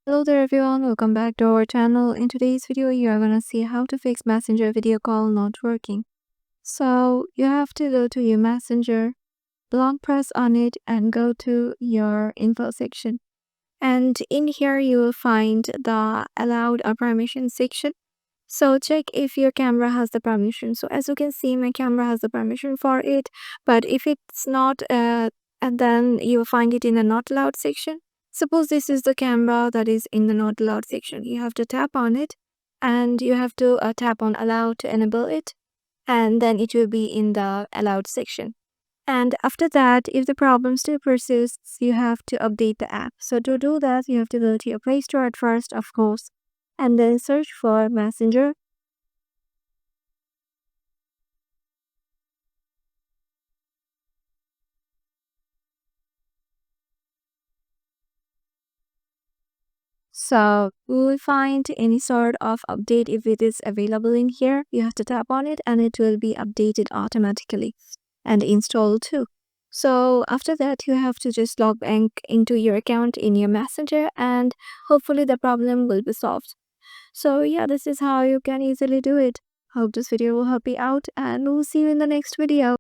Hello there everyone, welcome back to our channel. In today's video, you are gonna see how to fix Messenger video call not working. So you have to go to your Messenger, long press on it and go to your info section. And in here you will find the allowed or permission section. So check if your camera has the permission. So as you can see, my camera has the permission for it, but if it's not, and then you will find it in the not allowed section. Suppose this is the camera that is in the not allowed section. You have to tap on it and you have to tap on allow to enable it, and then it will be in the allowed section. And after that, if the problem still persists, you have to update the app. So to do that, you have to go to your Play Store at first, of course, and then search for Messenger. So we will find any sort of update. If it is available in here, you have to tap on it and it will be updated automatically and installed too. So after that, you have to just log back into your account in your Messenger and hopefully the problem will be solved. So yeah, this is how you can easily do it. Hope this video will help you out and we'll see you in the next video.